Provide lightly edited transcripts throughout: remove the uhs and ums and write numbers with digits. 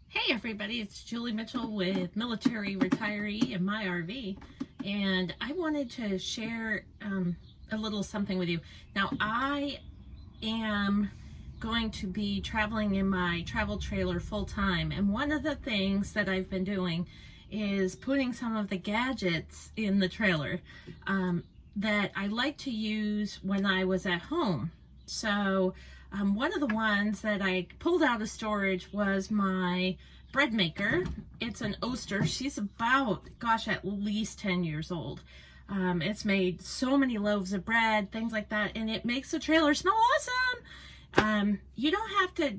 Hey everybody, it's Julie Mitchell with Military Retiree in my RV, and I wanted to share a little something with you. Now, I am going to be traveling in my travel trailer full time, and one of the things that I've been doing is putting some of the gadgets in the trailer that I like to use when I was at home. So one of the ones that I pulled out of storage was my Breadmaker. It's an Oster. She's about, gosh, at least 10 years old. It's made so many loaves of bread, things like that, and it makes the trailer smell awesome. You don't have to,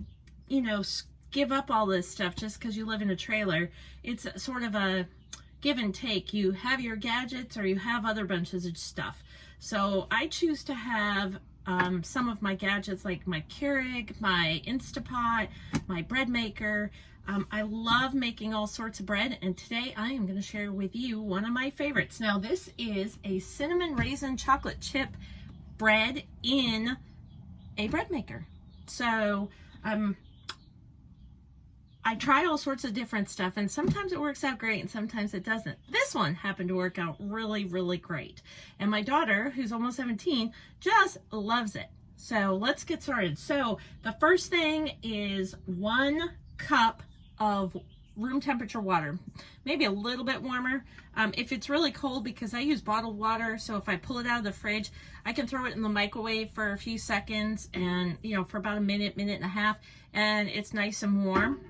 give up all this stuff just because you live in a trailer. It's sort of a give and take. You have your gadgets or you have other bunches of stuff. So I choose to have some of my gadgets like my Keurig, my Instapot, my Breadmaker. I love making all sorts of bread, and today I am going to share with you one of my favorites. Now, this is a cinnamon raisin chocolate chip bread in a Breadmaker. So I try all sorts of different stuff, and sometimes it works out great and sometimes it doesn't. This one happened to work out really, really great. And my daughter, who's almost 17, just loves it. So let's get started. So the first thing is 1 cup of room temperature water, maybe a little bit warmer. If it's really cold, because I use bottled water, so if I pull it out of the fridge, I can throw it in the microwave for a few seconds and, for about a minute, minute and a half, and it's nice and warm.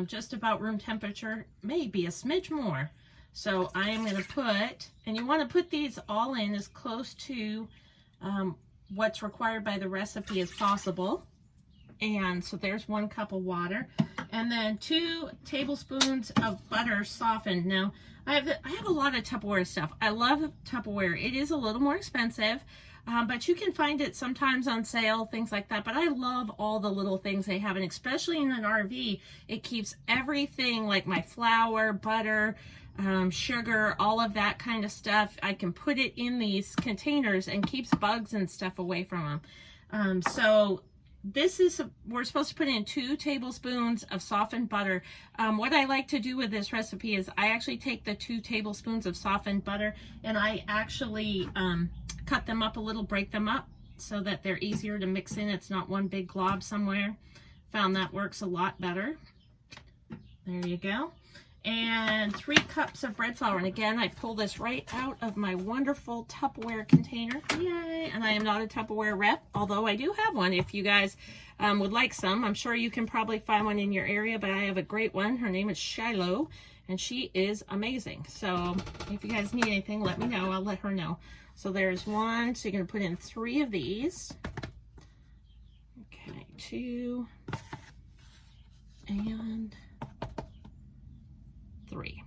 Just about room temperature, maybe a smidge more. So I am going to put, and you want to put these all in as close to what's required by the recipe as possible. And so there's 1 cup of water, and then 2 tablespoons of butter softened. Now I have a lot of Tupperware stuff. I love Tupperware. It is a little more expensive, but you can find it sometimes on sale, things like that. But I love all the little things they have, and especially in an RV, it keeps everything like my flour, butter, sugar, all of that kind of stuff. I can put it in these containers and keeps bugs and stuff away from them. So this is, we're supposed to put in 2 tablespoons of softened butter. What I like to do with this recipe is I actually take the 2 tablespoons of softened butter and I actually cut them up a little, break them up so that they're easier to mix in. It's not one big glob somewhere. Found that works a lot better. There you go. And 3 cups of bread flour. And again, I pull this right out of my wonderful Tupperware container. Yay! And I am not a Tupperware rep, although I do have one. If you guys would like some, I'm sure you can probably find one in your area, but I have a great one. Her name is Shiloh, and she is amazing. So if you guys need anything, let me know. I'll let her know. So there's 1. So you're going to put in 3 of these. Okay, 2. And 3.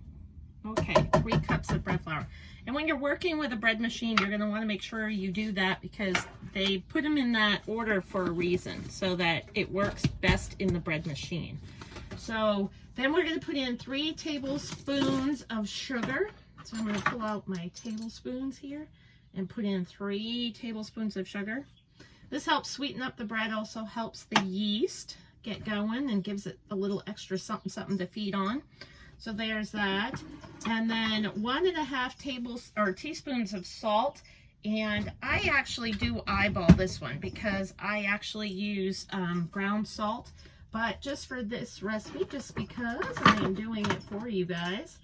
Okay, 3 cups of bread flour. And when you're working with a bread machine, you're going to want to make sure you do that because they put them in that order for a reason so that it works best in the bread machine. So then we're going to put in 3 tablespoons of sugar. So I'm going to pull out my tablespoons here and put in 3 tablespoons of sugar. This helps sweeten up the bread, also helps the yeast get going and gives it a little extra something to feed on. So there's that. And then 1.5 teaspoons of salt. And I actually do eyeball this one because I actually use ground salt. But just for this recipe, just because I am doing it for you guys,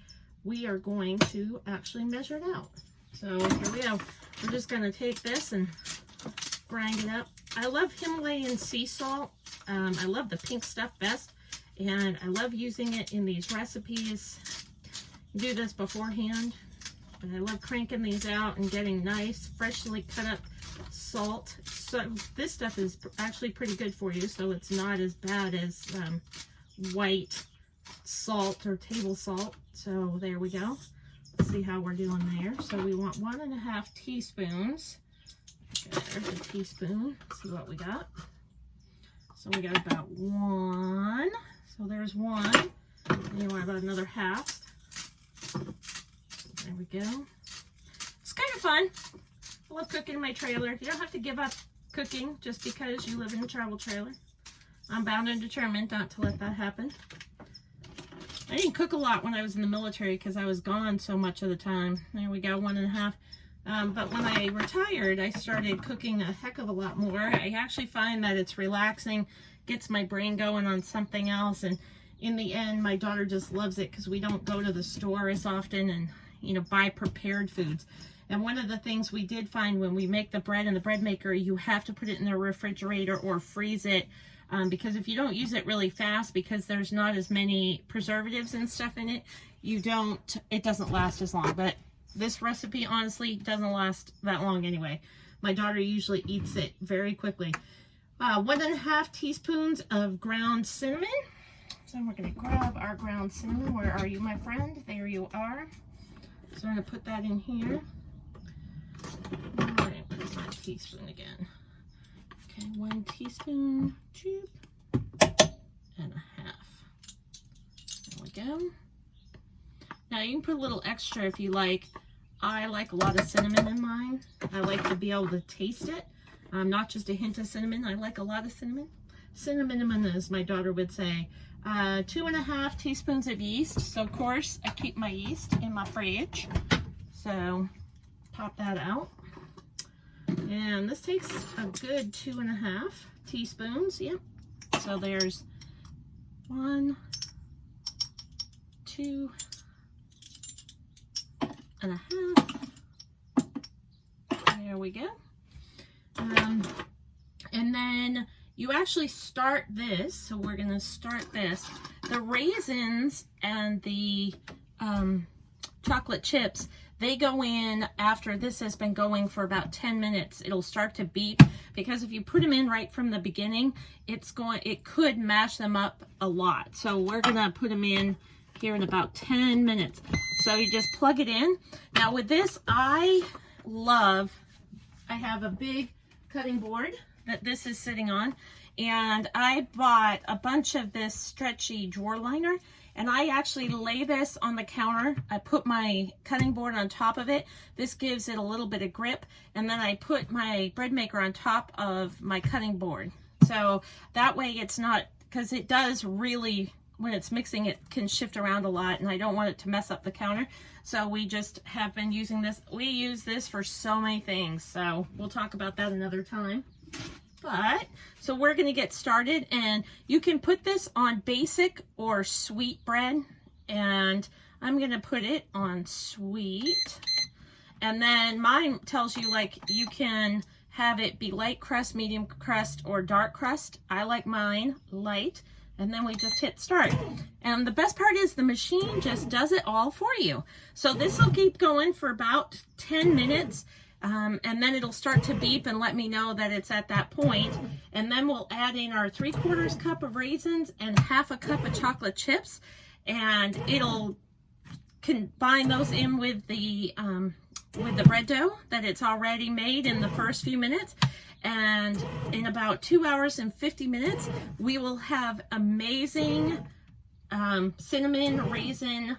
we are going to actually measure it out. So here we go. We're just going to take this and grind it up. I love Himalayan sea salt. I love the pink stuff best. And I love using it in these recipes. Do this beforehand. But I love cranking these out and getting nice, freshly cut up salt. So this stuff is actually pretty good for you, so it's not as bad as white salt or table salt. So there we go. Let's see how we're doing there. So we want 1.5 teaspoons. There's a teaspoon. Let's see what we got. So we got about 1. So there's 1. And you want about another half. There we go. It's kind of fun. I love cooking in my trailer. You don't have to give up cooking just because you live in a travel trailer. I'm bound and determined not to let that happen. I didn't cook a lot when I was in the military because I was gone so much of the time. There we go, 1.5. But when I retired, I started cooking a heck of a lot more. I actually find that it's relaxing, gets my brain going on something else, and in the end, my daughter just loves it because we don't go to the store as often and, you know, buy prepared foods. And one of the things we did find when we make the bread in the bread maker, you have to put it in the refrigerator or freeze it. Because if you don't use it really fast, because there's not as many preservatives and stuff in it, it doesn't last as long. But this recipe honestly doesn't last that long anyway. My daughter usually eats it very quickly. 1.5 teaspoons of ground cinnamon. So we're going to grab our ground cinnamon. Where are you, my friend? There you are. So I'm going to put that in here. All right, what is my teaspoon again? Okay, 1 teaspoon, choop, and 1/2. There we go. Now you can put a little extra if you like. I like a lot of cinnamon in mine. I like to be able to taste it. Not just a hint of cinnamon. I like a lot of cinnamon. Cinnamon, as my daughter would say. 2.5 teaspoons of yeast. So of course I keep my yeast in my fridge. So pop that out. And this takes a good 2.5 teaspoons. Yep. So there's 1, 2 and a half. There we go. And then you actually start this. So we're going to start this. The raisins and the chocolate chips, they go in after this has been going for about 10 minutes. It'll start to beep, because if you put them in right from the beginning, it could mash them up a lot. So we're gonna put them in here in about 10 minutes. So you just plug it in. Now with this, I have a big cutting board that this is sitting on, and I bought a bunch of this stretchy drawer liner. And I actually lay this on the counter. I put my cutting board on top of it. This gives it a little bit of grip. And then I put my bread maker on top of my cutting board. So that way it's not, because it does really, when it's mixing, it can shift around a lot, and I don't want it to mess up the counter. So we just have been using this. We use this for so many things. So we'll talk about that another time. So we're going to get started, and you can put this on basic or sweet bread, and I'm going to put it on sweet. And then mine tells you, like, you can have it be light crust, medium crust, or dark crust. I like mine light, and then we just hit start. And the best part is the machine just does it all for you. So this will keep going for about 10 minutes. And then it'll start to beep and let me know that it's at that point. And then we'll add in our 3/4 cup of raisins and 1/2 cup of chocolate chips, and it'll combine those in with the bread dough that it's already made in the first few minutes. And in about 2 hours and 50 minutes, we will have amazing cinnamon raisin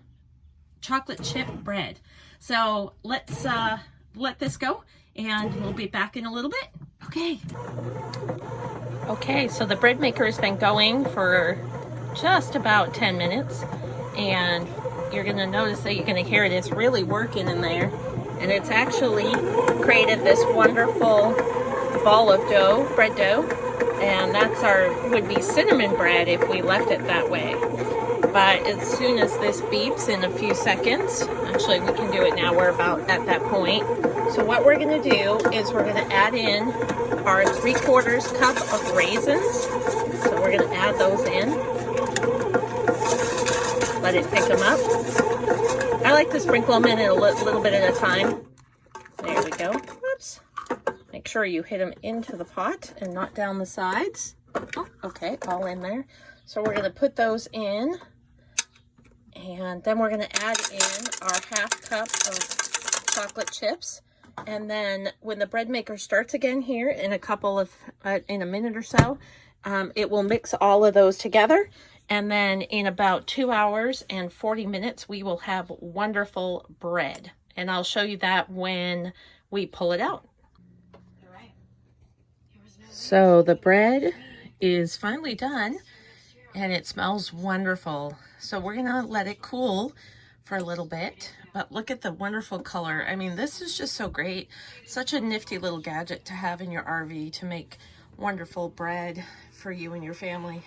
chocolate chip bread. So let's let this go, and we'll be back in a little bit. Okay, so the bread maker has been going for just about 10 minutes, and you're going to notice that you're going to hear it. It's really working in there, and it's actually created this wonderful ball of dough, bread dough, and that's would be cinnamon bread if we left it that way. But as soon as this beeps in a few seconds, actually we can do it now, we're about at that point. So what we're going to do is we're going to add in our 3/4 cup of raisins. So we're going to add those in. Let it pick them up. I like to sprinkle them in a little bit at a time. There we go. Whoops. Make sure you hit them into the pot and not down the sides. Oh, okay, all in there. So we're going to put those in. And then we're going to add in our 1/2 cup of chocolate chips. And then when the bread maker starts again here in in a minute or so, it will mix all of those together. And then in about 2 hours and 40 minutes, we will have wonderful bread. And I'll show you that when we pull it out. So the bread is finally done. and it smells wonderful. So we're gonna let it cool for a little bit, but look at the wonderful color. I mean, this is just so great. Such a nifty little gadget to have in your RV to make wonderful bread for you and your family.